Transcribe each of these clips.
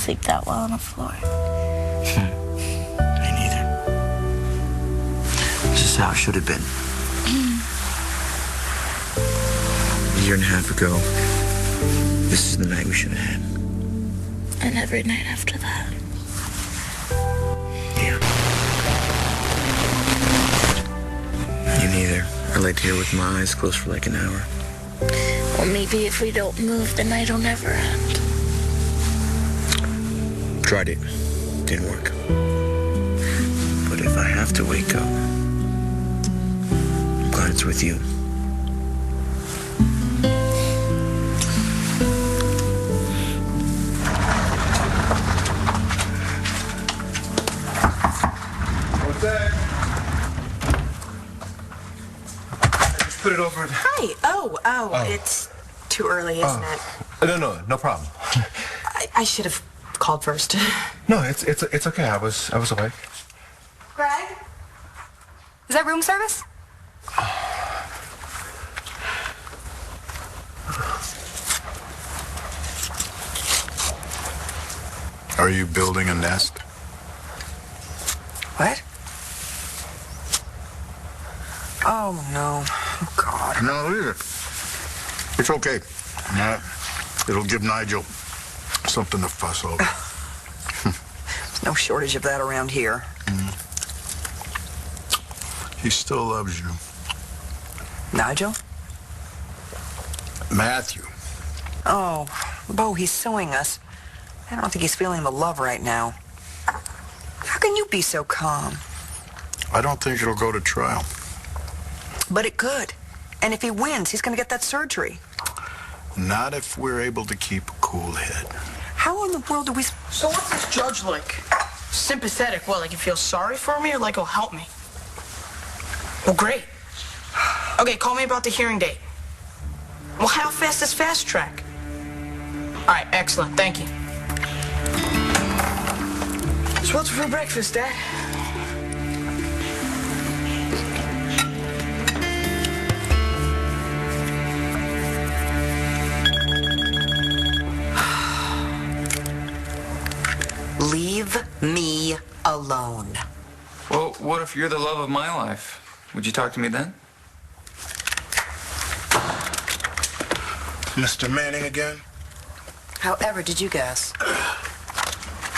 sleep that well on the floor. Me neither. This is how it should have been. A year and a half ago, this is the night we should have had. And every night after that. Yeah. Me neither. I laid here with my eyes closed for like an hour. Or maybe if we don't move, the night will never end. Tried it. Didn't work. But if I have to wake up, I'm glad it's with you. What's that? Just put it over. Hi. Oh, it's too early, isn't it? No problem. I should have called first. No, it's okay. I was awake. Greg? Is that room service? Are you building a nest? What? Oh, no. Oh, God. No, leave it. It's okay. It'll give Nigel something to fuss over. There's no shortage of that around here. He still loves you. Nigel? Matthew. Oh, Bo, he's suing us. I don't think he's feeling the love right now. How can you be so calm? I don't think it'll go to trial. But it could. And if he wins, he's going to get that surgery. Not if we're able to keep a cool head. How in the world do we... So what's this judge like? Sympathetic? What, like he feels sorry for me or like he'll help me? Well, great. Okay, call me about the hearing date. Well, how fast is fast track? All right, excellent. Thank you. So what's for breakfast, Dad? Leave me alone. Well, what if you're the love of my life? Would you talk to me then? Mr. Manning again? However did you guess?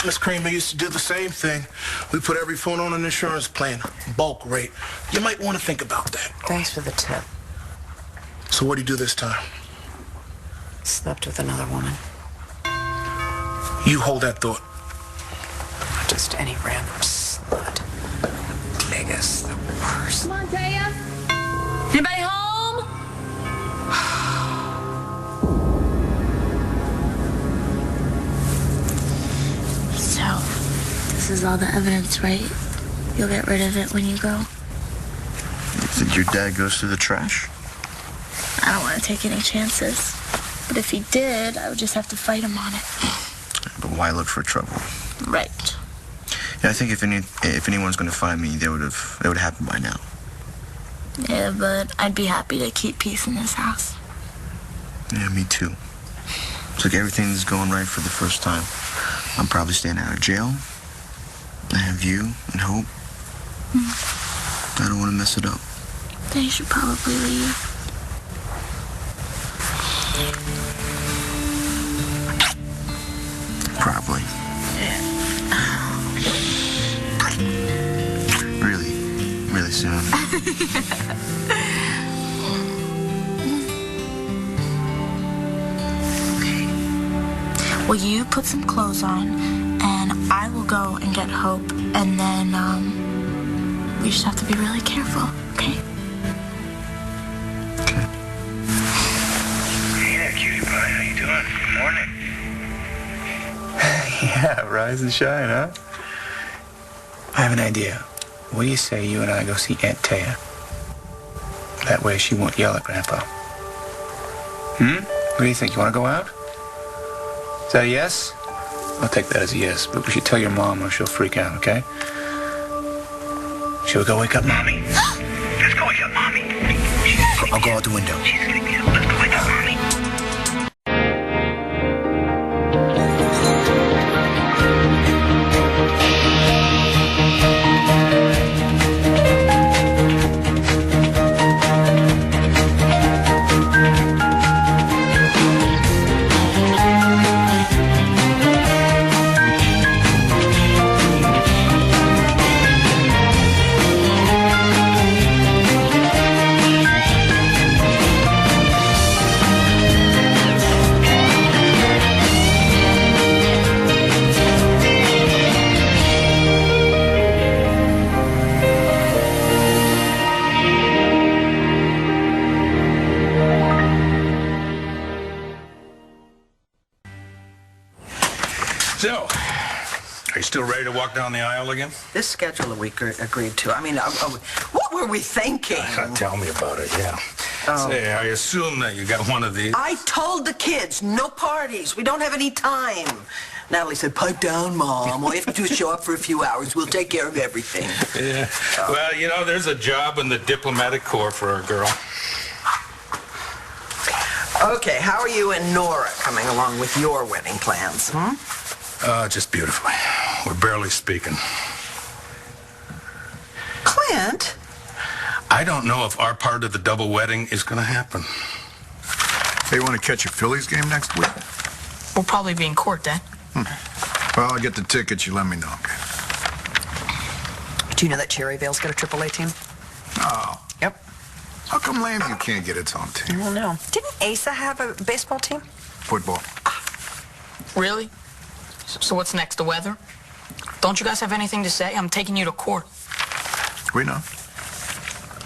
Miss Kramer used to do the same thing. We put every phone on an insurance plan, bulk rate. You might want to think about that. Thanks for the tip. So what do you do this time? Slept with another woman. You hold that thought. Just any random slut. Biggest, the worst. Come on, Taya. Anybody home? So, this is all the evidence, right? You'll get rid of it when you go? You think your dad goes through the trash? I don't want to take any chances. But if he did, I would just have to fight him on it. But why look for trouble? Right. Yeah, I think if anyone's going to find me, it would have happened by now. Yeah, but I'd be happy to keep peace in this house. Yeah, me too. It's like everything's going right for the first time. I'm probably staying out of jail. I have you and Hope. I don't want to mess it up. Then you should probably leave. Probably. Really soon. Well, you put some clothes on, and I will go and get Hope, and then, we just have to be really careful, okay? Okay. Yeah, cutie pie, how you doing? Good morning. Yeah, rise and shine, huh? I have an idea. What do you say you and I go see Aunt Taya? That way she won't yell at Grandpa. What do you think? You want to go out? Is that a yes? I'll take that as a yes, but we should tell your mom or she'll freak out, okay? Shall we go wake up Mommy? Let's go wake up Mommy. I'll go out the window. She's sleeping. Let's go wake up Mommy. Are you still ready to walk down the aisle again? This schedule we agreed to. I mean, what were we thinking? Tell me about it, yeah. Say, I assume that you got one of these. I told the kids, no parties. We don't have any time. Natalie said, pipe down, Mom. All you have to do is show up for a few hours. We'll take care of everything. Yeah. Well, you know, there's a job in the diplomatic corps for a girl. Okay, how are you and Nora coming along with your wedding plans, Just beautifully. We're barely speaking. Clint? I don't know if our part of the double wedding is going to happen. Hey, you want to catch a Phillies game next week? We'll probably be in court then. Well, I'll get the tickets. You let me know, okay? Do you know that Cherryvale's got a AAA team? Oh. Yep. How come Lambview can't get its own team? I don't know. Didn't Asa have a baseball team? Football. Really? So what's next, the weather? Don't you guys have anything to say? I'm taking you to court. We know.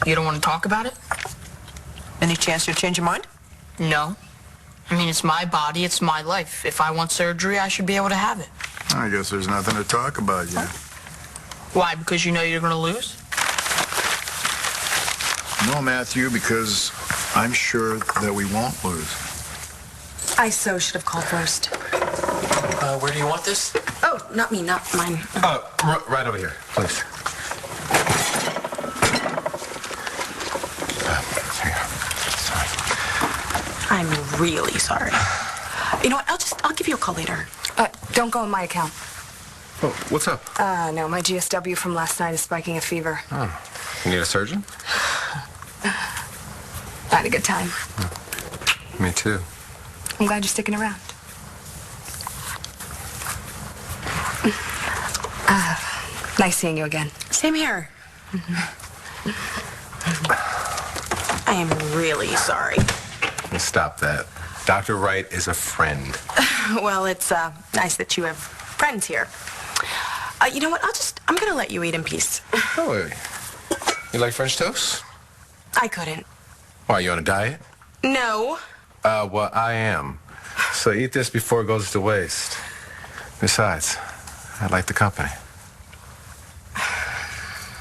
You don't want to talk about it? Any chance you'll change your mind? No. I mean, it's my body, it's my life. If I want surgery, I should be able to have it. I guess there's nothing to talk about yet. Why? Because you know you're going to lose? No, Matthew, because I'm sure that we won't lose. I so should have called first. Where do you want this? Oh, not me, not mine. Right over here, please. I'm really sorry. You know what? I'll give you a call later. Don't go on my account. Oh, what's up? No, my GSW from last night is spiking a fever. Oh, you need a surgeon? I had a good time. Me too. I'm glad you're sticking around. Nice seeing you again. Same here. I am really sorry. Stop that. Dr. Wright is a friend. Well, it's nice that you have friends here. You know what? I'm gonna let you eat in peace. Oh, wait. You like French toast? I couldn't. Why, you on a diet? No. Well, I am. So eat this before it goes to waste. Besides, I like the company.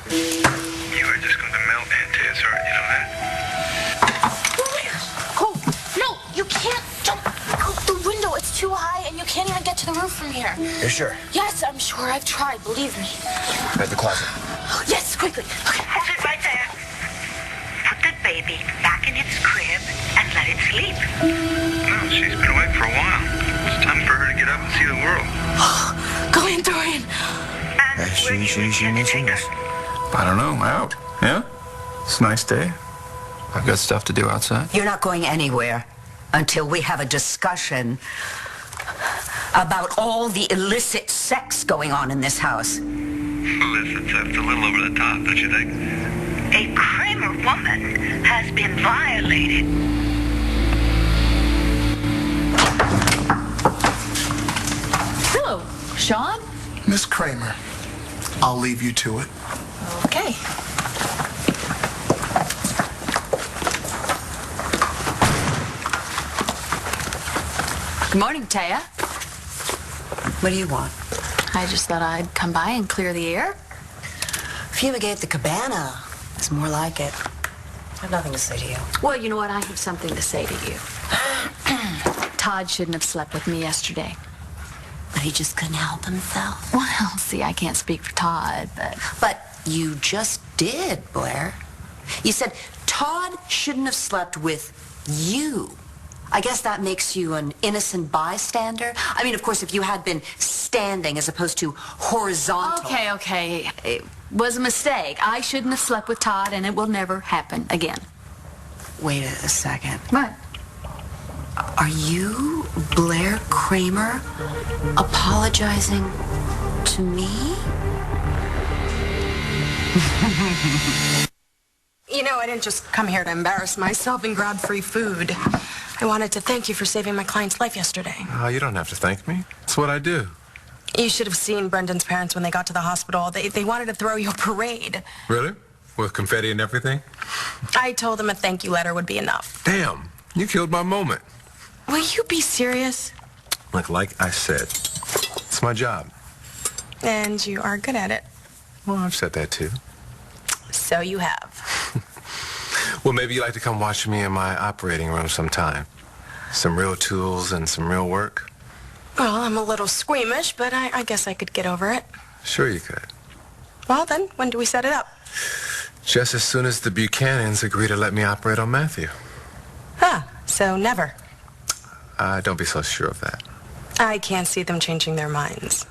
You are just going to melt into his heart, you know that? Oh, no, you can't jump out the window. It's too high, and you can't even get to the roof from here. You're sure? Yes, I'm sure. I've tried, believe me. At the closet. Yes, quickly. Okay. Hold it right there. Put the baby back in its crib and let it sleep. No, she's been awake for a while. It's time for her to get up and see the world. Go in, Dorian. She mentioned this. I don't know. Out. Yeah? It's a nice day. I've got stuff to do outside. You're not going anywhere until we have a discussion about all the illicit sex going on in this house. Listen, that's a little over the top, don't you think? A Kramer woman has been violated. Hello, Sean. Miss Kramer, I'll leave you to it. Okay. Good morning, Taya. What do you want? I just thought I'd come by and clear the air. Fumigate the cabana. It's more like it. I have nothing to say to you. Well, you know what? I have something to say to you. Todd shouldn't have slept with me yesterday. But he just couldn't help himself. Well, see, I can't speak for Todd, but... But you just did, Blair. You said Todd shouldn't have slept with you. I guess that makes you an innocent bystander. I mean, of course, if you had been standing as opposed to horizontal. Okay. It was a mistake. I shouldn't have slept with Todd, and it will never happen again. Wait a second. What? Are you Blair Kramer apologizing to me? You know, I didn't just come here to embarrass myself and grab free food. I wanted to thank you for saving my client's life yesterday. You don't have to thank me. It's what I do. You should have seen Brendan's parents when they got to the hospital. They wanted to throw you a parade. Really? With confetti and everything? I told them a thank you letter would be enough. Damn, you killed my moment. Will you be serious? Look, like I said, it's my job. And you are good at it. Well, I've said that too. So you have. Well, maybe you'd like to come watch me in my operating room sometime. Some real tools and some real work. Well, I'm a little squeamish, but I guess I could get over it. Sure you could. Well, then, when do we set it up? Just as soon as the Buchanans agree to let me operate on Matthew. Huh, so never. Don't be so sure of that. I can't see them changing their minds.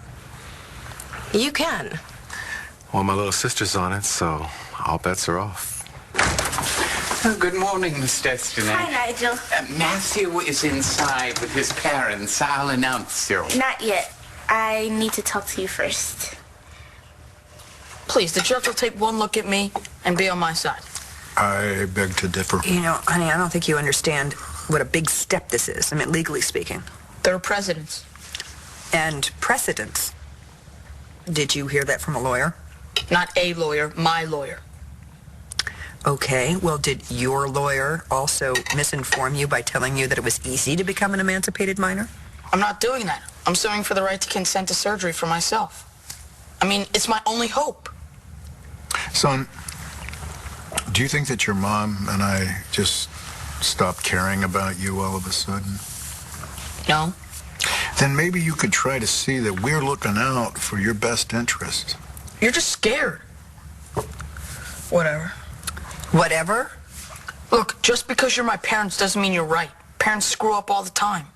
You can. Well, my little sister's on it, so all bets are off. Oh, good morning, Miss Destiny. Hi, Nigel. Matthew is inside with his parents. I'll announce you. Not yet. I need to talk to you first. Please, the jerk will take one look at me and be on my side. I beg to differ. You know, honey, I don't think you understand what a big step this is. I mean, legally speaking. There are precedents. And precedents. Did you hear that from a lawyer? Not a lawyer, my lawyer. Okay, well, did your lawyer also misinform you by telling you that it was easy to become an emancipated minor? I'm not doing that. I'm suing for the right to consent to surgery for myself. I mean, it's my only hope. Son, do you think that your mom and I just stopped caring about you all of a sudden? No. Then maybe you could try to see that we're looking out for your best interest. You're just scared. Whatever. Whatever? Look, just because you're my parents doesn't mean you're right. Parents screw up all the time.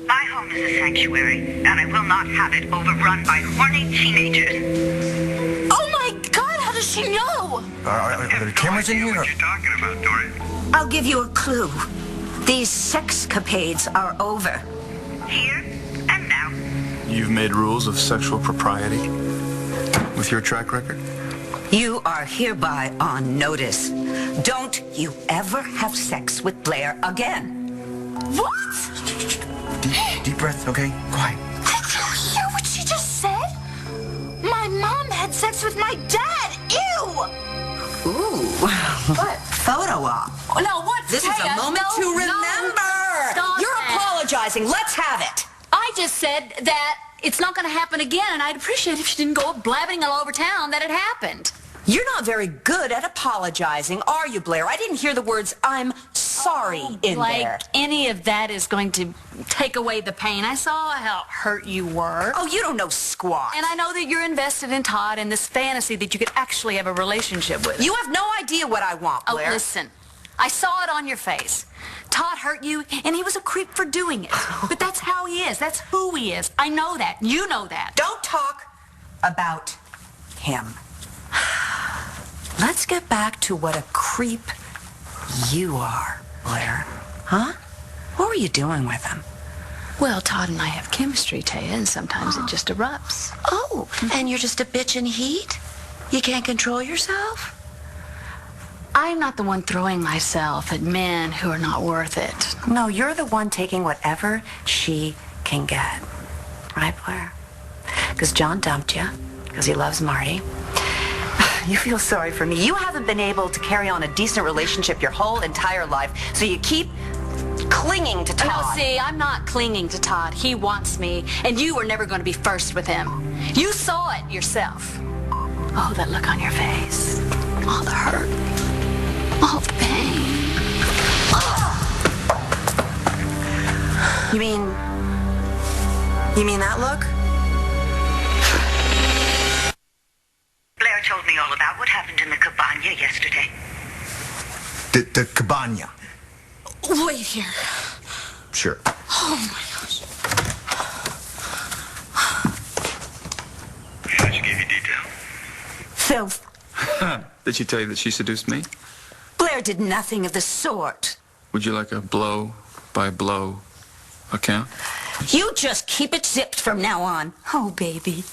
My home is a sanctuary, and I will not have it overrun by horny teenagers. Oh my God, how does she know? Are there cameras in here? What you're talking about, Dory? I'll give you a clue. These sexcapades are over. Here and now. You've made rules of sexual propriety with your track record? You are hereby on notice. Don't you ever have sex with Blair again. What? Deep breath, okay? Quiet. Did you hear what she just said? My mom had sex with my dad. Ew! Ooh. What? Photo op. Oh, no, what? This is a moment to remember. Stop You're that. apologizing. Let's have it. I just said that it's not going to happen again, and I'd appreciate if she didn't go blabbing all over town that it happened. You're not very good at apologizing, are you, Blair? I didn't hear the words, I'm sorry, in like there. any of that is going to take away the pain. I saw how hurt you were. Oh, you don't know squat. And I know that you're invested in Todd and this fantasy that you could actually have a relationship with him. You have no idea what I want, Blair. Oh, listen. I saw it on your face. Todd hurt you, and he was a creep for doing it. But that's how he is. That's who he is. I know that. You know that. Don't talk about him. Let's get back to what a creep you are, Blair. Huh? What were you doing with him? Well, Todd and I have chemistry, Taya, and sometimes it just erupts. Oh, and you're just a bitch in heat? You can't control yourself? I'm not the one throwing myself at men who are not worth it. No, you're the one taking whatever she can get. Right, Blair? Because John dumped you, because he loves Marty. You feel sorry for me. You haven't been able to carry on a decent relationship your whole entire life, so you keep clinging to Todd. No, see, I'm not clinging to Todd. He wants me, and you were never going to be first with him. You saw it yourself. Oh, that look on your face. All the hurt. All the pain. You mean that look? Blair told me all about what happened in the cabana yesterday. The cabana. Wait here. Sure. Oh my gosh. Did she give you detail? Filth. Did she tell you that she seduced me? Blair did nothing of the sort. Would you like a blow-by-blow account? You just keep it zipped from now on. Oh, baby.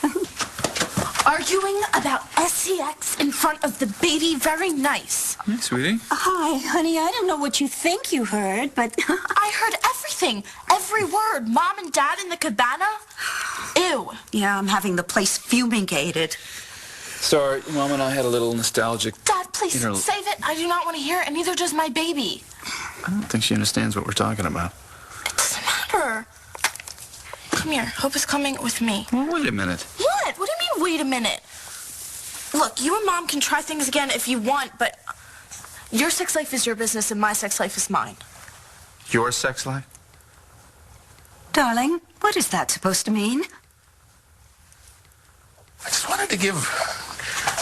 Arguing about SCX in front of the baby, very nice. Hey, sweetie. Hi, honey. I don't know what you think you heard, but... I heard everything. Every word. Mom and Dad in the cabana. Ew. Yeah, I'm having the place fumigated. Sorry, Mom and I had a little nostalgic... Dad, please save it. I do not want to hear it, and neither does my baby. I don't think she understands what we're talking about. It doesn't matter. come here. Hope is coming with me. Well, wait a minute. What? What do you mean, wait a minute? Look, you and Mom can try things again if you want, but your sex life is your business and my sex life is mine. Your sex life? Darling, what is that supposed to mean? I just wanted to give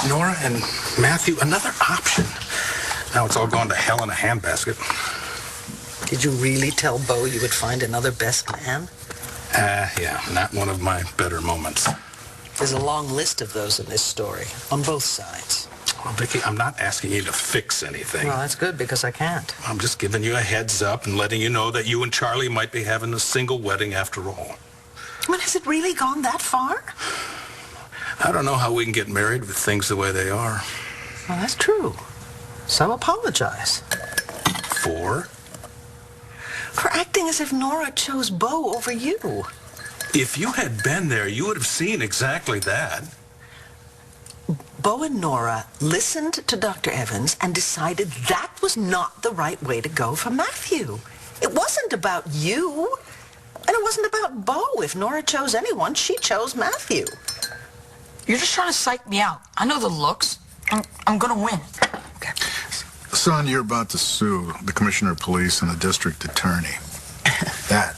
Nora and Matthew another option. Now it's all gone to hell in a handbasket. Did you really tell Bo you would find another best man? Yeah, not one of my better moments. There's a long list of those in this story, on both sides. Well, Vicky, I'm not asking you to fix anything. Well, that's good, because I can't. I'm just giving you a heads up and letting you know that you and Charlie might be having a single wedding after all. But has it really gone that far? I don't know how we can get married with things the way they are. Well, that's true. So apologize. For? For acting as if Nora chose Bo over you. If you had been there, you would have seen exactly that. Bo and Nora listened to Dr. Evans and decided that was not the right way to go for Matthew. It wasn't about you, and it wasn't about Bo. If Nora chose anyone, she chose Matthew. You're just trying to psych me out. I know the looks. I'm gonna win. Okay. Son, you're about to sue the commissioner of police and the district attorney. That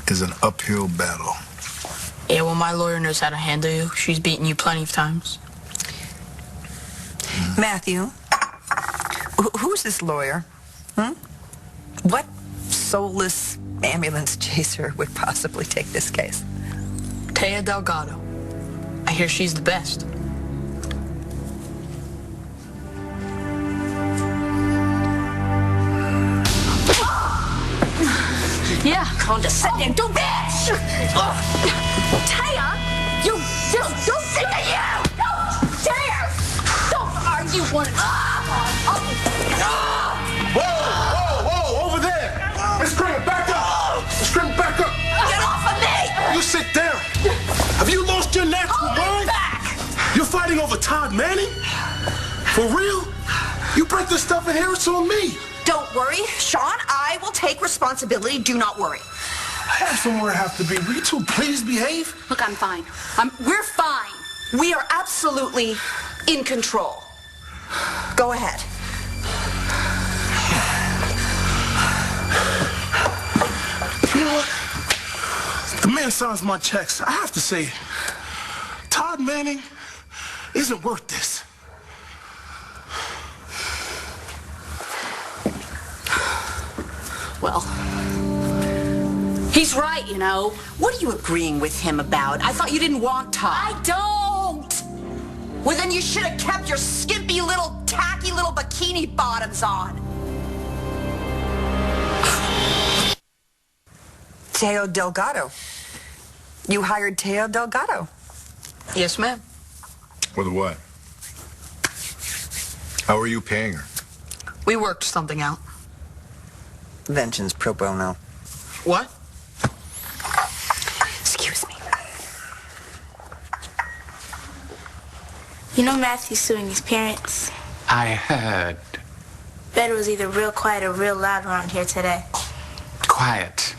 is an uphill battle. Yeah, well, my lawyer knows how to handle you. She's beaten you plenty of times. Matthew, who's this lawyer? What soulless ambulance chaser would possibly take this case? Taya Delgado. I hear she's the best. Yeah, come on, just sit there. Do this! Taya, you don't think of you! Don't dare! Don't argue one. Whoa, over there! Miss Kramer, back up! Miss Kramer, back up! Get off of me! You sit down. Have you lost your natural mind? You're fighting over Todd Manning? For real? You break this stuff in here, it's on me. Don't worry, Sean. I will take responsibility. Do not worry. I have somewhere I have to be. Will you two please behave? Look, I'm fine. We're fine. We are absolutely in control. Go ahead. You know what? The man signs my checks. I have to say, Todd Manning isn't worth this. Well, he's right, you know. What are you agreeing with him about? I thought you didn't want Todd. I don't! Well, then you should have kept your skimpy little, tacky little bikini bottoms on. Teo Delgado. You hired Teo Delgado. Yes, ma'am. With what? How are you paying her? We worked something out. Vengeance pro bono. What? Excuse me. You know Matthew's suing his parents. I heard. Bet it was either real quiet or real loud around here today. Quiet.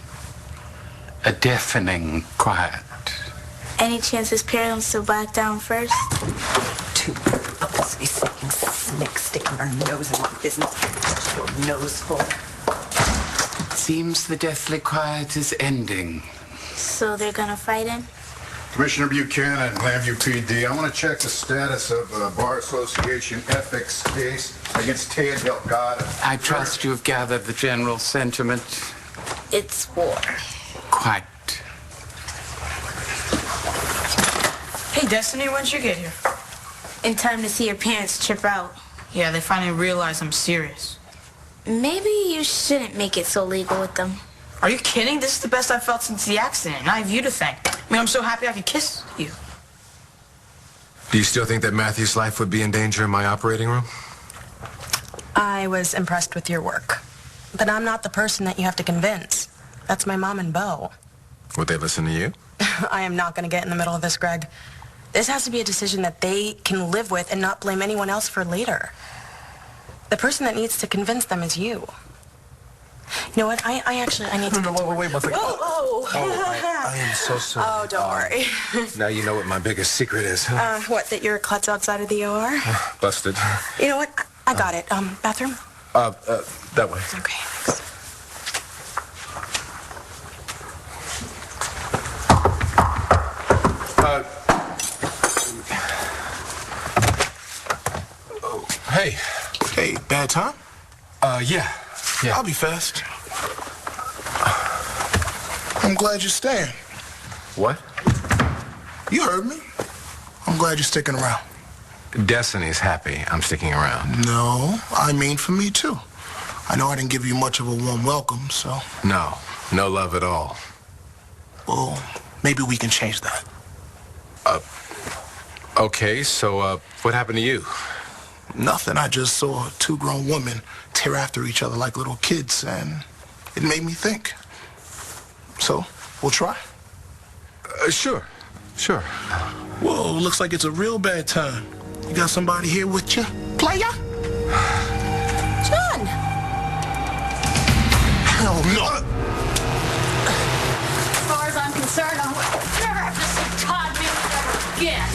A deafening quiet. Any chance his parents will back down first? Two ugly snakes sticking their nose in my business. Your nose hole. Seems the deathly quiet is ending. So they're gonna fight him? Commissioner Buchanan, Lambview PD. I want to check the status of Bar Association ethics case against Taya Delgado. I trust you've gathered the general sentiment. It's war. Quite. Hey, Destiny, when'd you get here? In time to see your parents trip out. Yeah, they finally realized I'm serious. Maybe you shouldn't make it so legal with them. Are you kidding? This is the best I've felt since the accident, and I have you to thank. I mean, I'm so happy I could kiss you. Do you still think that Matthew's life would be in danger in my operating room? I was impressed with your work. But I'm not the person that you have to convince. That's my mom and Bo. Would they listen to you? I am not going to get in the middle of this, Greg. This has to be a decision that they can live with and not blame anyone else for later. The person that needs to convince them is you. You know what? I need to... Wait one second. I am so sorry. Oh, don't worry. Now you know what my biggest secret is, huh? What, that you're a klutz outside of the OR? Busted. You know what? I got it. Bathroom? That way. Okay, thanks. Hey. Hey, bad time? Yeah. I'll be fast. I'm glad you're staying. What? You heard me. I'm glad you're sticking around. Destiny's happy I'm sticking around. No, I mean for me too. I know I didn't give you much of a warm welcome, so... No love at all. Well, maybe we can change that. Okay, so, what happened to you? Nothing. I just saw two grown women tear after each other like little kids, and it made me think. So, we'll try? Sure. Whoa, looks like it's a real bad time. You got somebody here with you, player? John! Hell no! As far as I'm concerned, I will never have to see Todd ever again.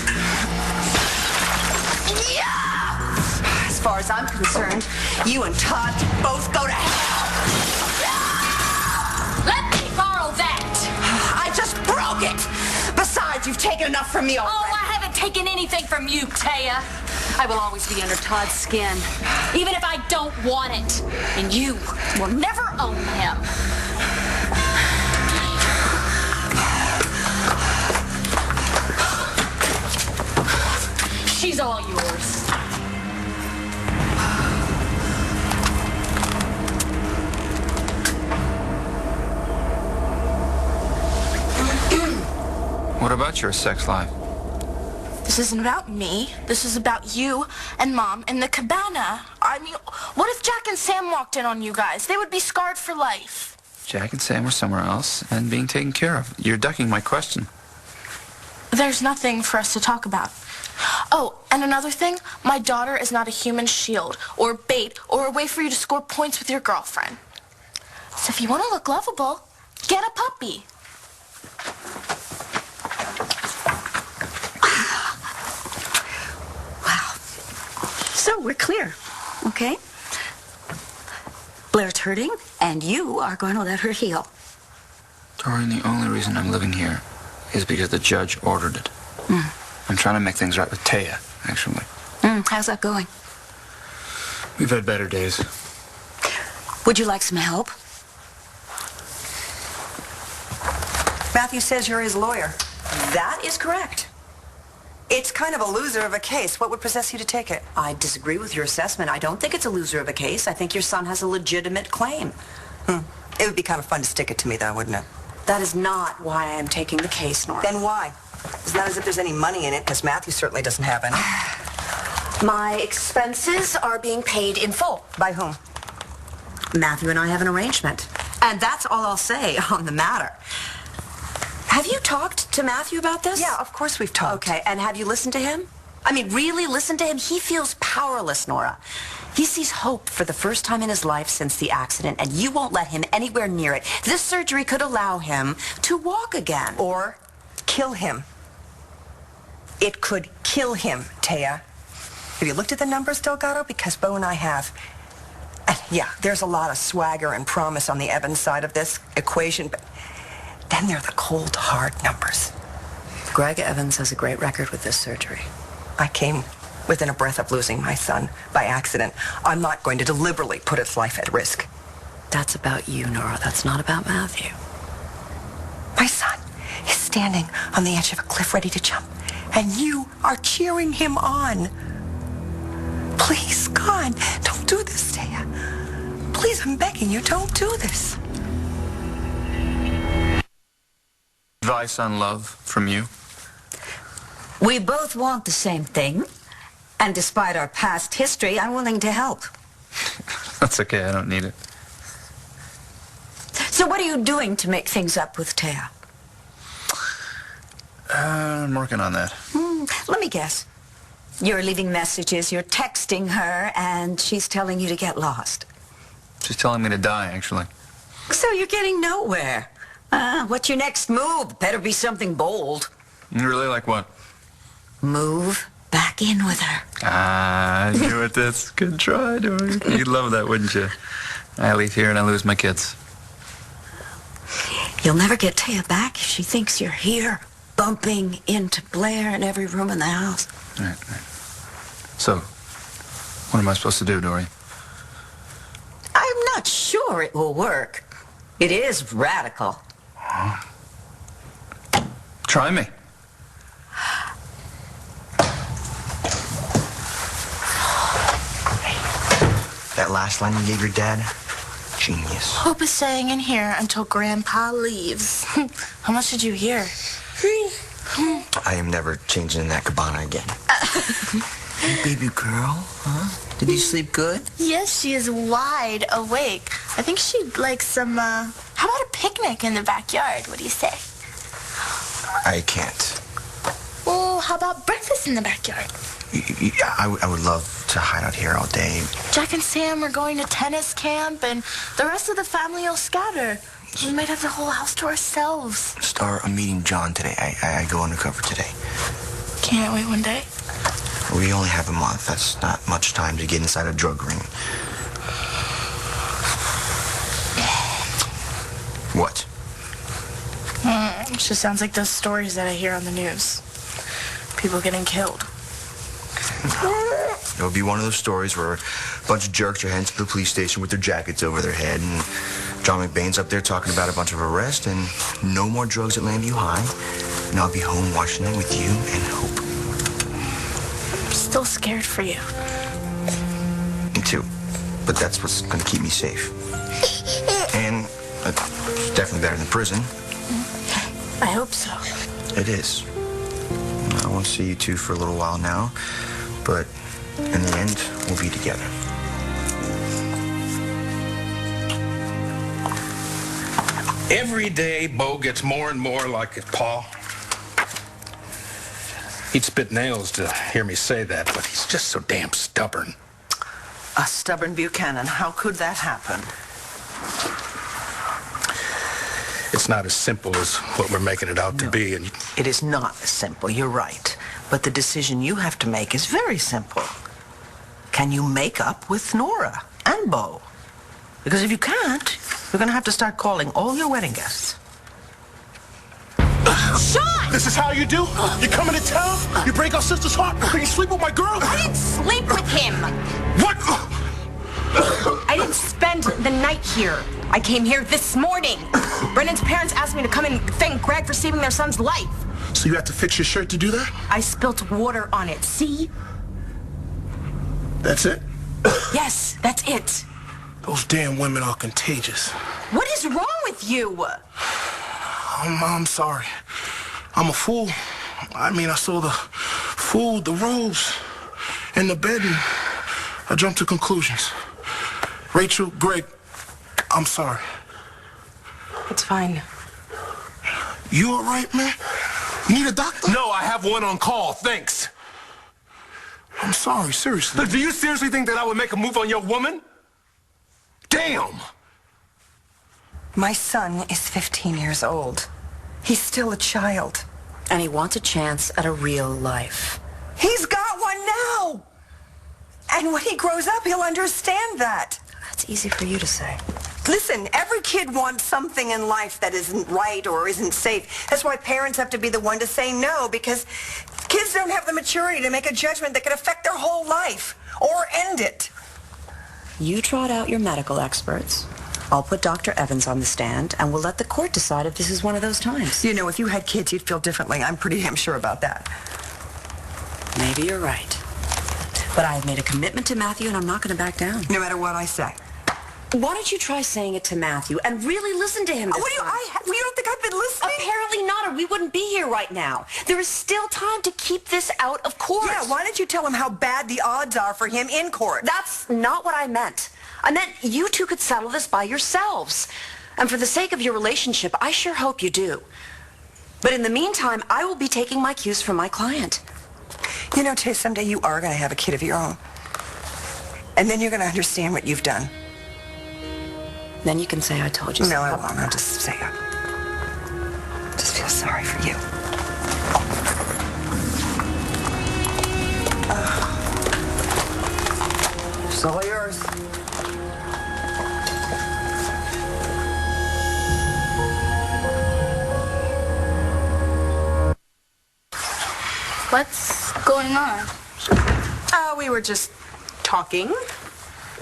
Yeah! As far as I'm concerned, you and Todd both go to hell. Let me borrow that. I just broke it. Besides, you've taken enough from me already. Oh, I haven't taken anything from you, Taya. I will always be under Todd's skin, even if I don't want it. And you will never own him. She's all yours. What about your sex life? This isn't about me. This is about you and Mom and the cabana. I mean, what if Jack and Sam walked in on you guys? They would be scarred for life. Jack and Sam were somewhere else and being taken care of. You're ducking my question. There's nothing for us to talk about. Oh, and another thing, my daughter is not a human shield or bait or a way for you to score points with your girlfriend. So if you want to look lovable, get a puppy. So we're clear, okay? Blair's hurting, and you are going to let her heal. Doreen, the only reason I'm living here is because the judge ordered it. I'm trying to make things right with Taya, actually. How's that going? We've had better days. Would you like some help? Matthew says you're his lawyer. That is correct. It's kind of a loser of a case. What would possess you to take it? I disagree with your assessment. I don't think it's a loser of a case. I think your son has a legitimate claim. It would be kind of fun to stick it to me, though, wouldn't it? That is not why I am taking the case, Nora. Then why? It's not as if there's any money in it, because Matthew certainly doesn't have any. My expenses are being paid in full. By whom? Matthew and I have an arrangement. And that's all I'll say on the matter. Have you talked to Matthew about this? Yeah, of course we've talked. Okay, and have you listened to him? I mean, really listened to him? He feels powerless, Nora. He sees hope for the first time in his life since the accident, and you won't let him anywhere near it. This surgery could allow him to walk again. Or kill him. It could kill him, Taya. Have you looked at the numbers, Delgado? Because Bo and I have. And yeah, there's a lot of swagger and promise on the Evans side of this equation, but then there are the cold, hard numbers. Greg Evans has a great record with this surgery. I came within a breath of losing my son by accident. I'm not going to deliberately put his life at risk. That's about you, Nora. That's not about Matthew. My son is standing on the edge of a cliff ready to jump, and you are cheering him on. Please, God, don't do this, Taya. Please, I'm begging you, don't do this. Advice on love from you? We both want the same thing. And despite our past history, I'm willing to help. That's okay, I don't need it. So what are you doing to make things up with Taya? I'm working on that. Let me guess. You're leaving messages, you're texting her, and she's telling you to get lost. She's telling me to die, actually. So you're getting nowhere. What's your next move? Better be something bold. Really? Like what? Move back in with her. I knew it. That's good try, Dory. You'd love that, wouldn't you? I leave here and I lose my kids. You'll never get Taya back if she thinks you're here, bumping into Blair in every room in the house. Right. So, what am I supposed to do, Dory? I'm not sure it will work. It is radical. Try me. That last line you gave your dad, genius. Hope is staying in here until Grandpa leaves. How much did you hear? I am never changing in that cabana again. Hey, baby girl, huh? Did you sleep good? Yes, she is wide awake. I think she'd like some, how about a picnic in the backyard? What do you say? I can't. Well, how about breakfast in the backyard? I would love to hide out here all day. Jack and Sam are going to tennis camp, and the rest of the family will scatter. We might have the whole house to ourselves. Star, I'm meeting John today. I go undercover today. Can't wait one day. We only have a month. That's not much time to get inside a drug ring. What? It just sounds like those stories that I hear on the news. People getting killed. It would be one of those stories where a bunch of jerks are heading to the police station with their jackets over their head, and John McBain's up there talking about a bunch of arrests and no more drugs at Landview High, and I'll be home watching it with you and Hope. I'm still scared for you. Me too. But that's what's going to keep me safe. And it's definitely better than prison. I hope so. It is. I won't see you two for a little while now, but in the end, we'll be together. Every day, Bo gets more and more like his pa. He'd spit nails to hear me say that, but he's just so damn stubborn. A stubborn Buchanan. How could that happen? It's not as simple as what we're making it out to be, and It is not simple, you're right. But the decision you have to make is very simple. Can you make up with Nora and Bo? Because if you can't, you're going to have to start calling all your wedding guests. Sean! This is how you do? You come into town, you break our sister's heart, and you sleep with my girl? I didn't sleep with him. What? I didn't spend the night here. I came here this morning. Brennan's parents asked me to come and thank Greg for saving their son's life. So you have to fix your shirt to do that? I spilt water on it, see? That's it? Yes, that's it. Those damn women are contagious. What is wrong with you? I'm sorry. I'm a fool. I mean, I saw the food, the robes, and the bed, and I jumped to conclusions. Rachel, Greg, I'm sorry. It's fine. You all right, man? You need a doctor? No, I have one on call, thanks. I'm sorry, seriously. Look, do you seriously think that I would make a move on your woman? Damn! My son is 15 years old. He's still a child. And he wants a chance at a real life. He's got one now! And when he grows up, he'll understand that. That's easy for you to say. Listen, every kid wants something in life that isn't right or isn't safe. That's why parents have to be the one to say no, because kids don't have the maturity to make a judgment that could affect their whole life or end it. You trot out your medical experts. I'll put Dr. Evans on the stand, and we'll let the court decide if this is one of those times. You know, if you had kids, you'd feel differently. I'm pretty damn sure about that. Maybe you're right. But I have made a commitment to Matthew, and I'm not going to back down. No matter what I say. Why don't you try saying it to Matthew and really listen to him this time? You don't think I've been listening? Apparently not, or we wouldn't be here right now. There is still time to keep this out of court. Yeah, why don't you tell him how bad the odds are for him in court? That's not what I meant. I meant you two could settle this by yourselves. And for the sake of your relationship, I sure hope you do. But in the meantime, I will be taking my cues from my client. You know, Tay, someday you are going to have a kid of your own. And then you're going to understand what you've done. Then you can say I told you so. No, I won't. I'll just say I just feel sorry for you. It's all yours. What's going on? We were just talking.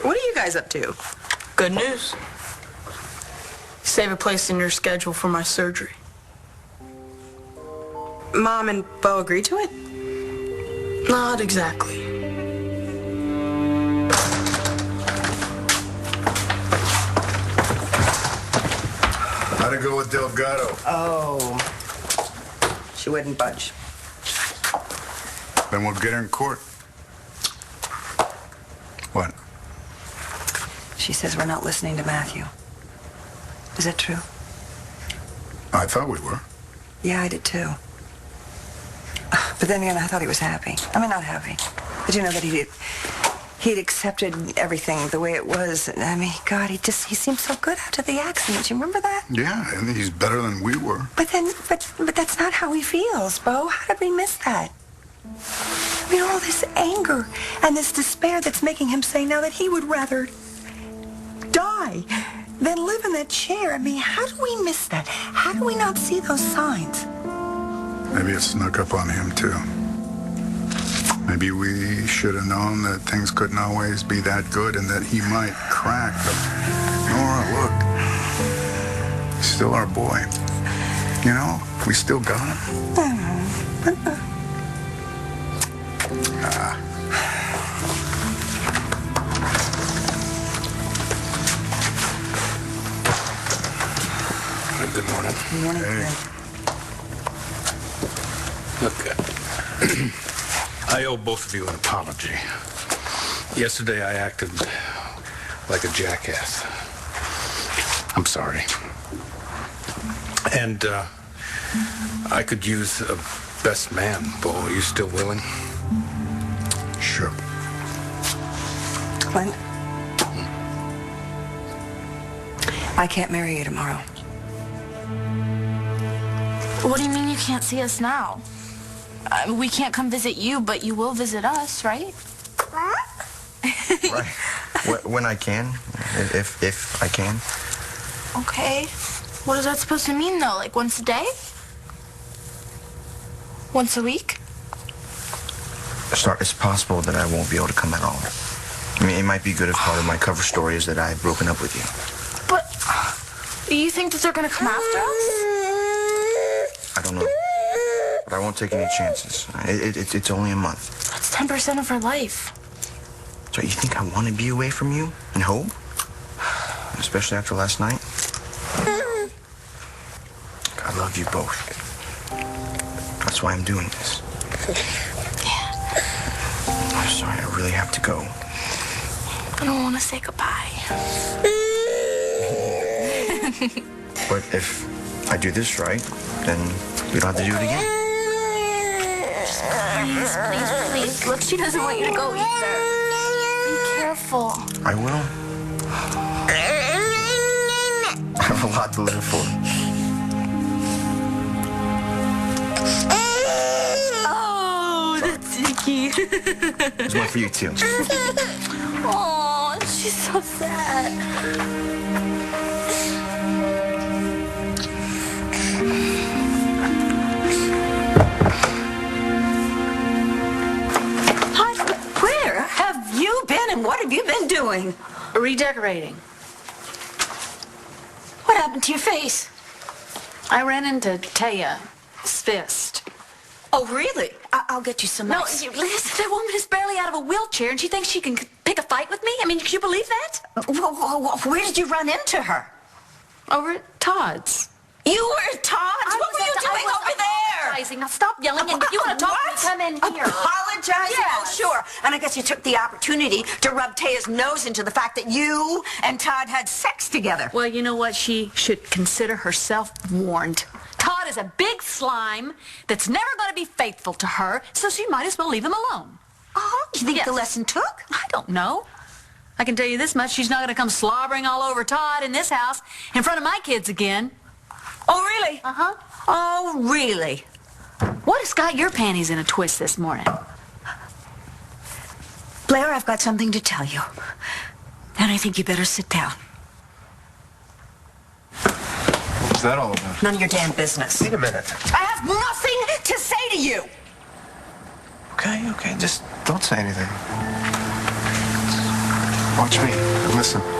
What are you guys up to? Good news. Save a place in your schedule for my surgery. Mom and Bo agreed to it? Not exactly. How'd it go with Delgado? Oh. She wouldn't budge. Then we'll get her in court. What? She says we're not listening to Matthew. Is that true? I thought we were. Yeah, I did too. But then again, I thought he was happy. I mean, not happy. But you know that he'd accepted everything the way it was. I mean, God, he seemed so good after the accident. You remember that? Yeah, and he's better than we were. But that's not how he feels, Bo. How did we miss that? I mean, all this anger and this despair that's making him say now that he would rather die than live in that chair. I mean, how do we miss that? How do we not see those signs? Maybe it snuck up on him, too. Maybe we should have known that things couldn't always be that good and that he might crack. But Nora, look. He's still our boy. You know, we still got him. Good morning. Good morning, Greg. Look, I owe both of you an apology. Yesterday I acted like a jackass. I'm sorry. And I could use a best man, Bo. Are you still willing? Sure. Clint, I can't marry you tomorrow. What do you mean you can't see us now? We can't come visit you, but you will visit us, right? Right. When I can, if I can. Okay. What is that supposed to mean, though? Like once a day? Once a week? It's possible that I won't be able to come at all. I mean, it might be good if part of my cover story is that I've broken up with you. But you think that they're gonna come after us? I don't know. But I won't take any chances. It's only a month. That's 10% of her life. So you think I want to be away from you and hope? Especially after last night? I love you both. That's why I'm doing this. I'm sorry, I really have to go. I don't want to say goodbye. But if I do this right, then we don't have to do it again. Please, please, please. Look, she doesn't want you to go either. Be careful. I will. I have a lot to live for. Oh, that's icky. There's one for you, too. Oh, she's so sad. Where have you been and what have you been doing? Redecorating. What happened to your face? I ran into Taya's fist. Oh, really? I'll get you some No, ice. listen, that woman is barely out of a wheelchair and she thinks she can pick a fight with me? I mean, can you believe that? Where did you run into her? Over at Todd's. You were at Todd's? What were you doing over there? Now stop yelling, and if you want to talk to me, come in here. Apologizing? Yes. Oh, sure. And I guess you took the opportunity to rub Taya's nose into the fact that you and Todd had sex together. Well, you know what? She should consider herself warned. Todd is a big slime that's never going to be faithful to her, so she might as well leave him alone. Oh, you think the lesson took? I don't know. I can tell you this much, she's not going to come slobbering all over Todd in this house in front of my kids again. Oh, really? Uh-huh. Oh, really? What has got your panties in a twist this morning? Blair, I've got something to tell you. And I think you better sit down. What's that all about? None of your damn business. Wait a minute. I have nothing to say to you. Okay, just don't say anything. Watch me and listen.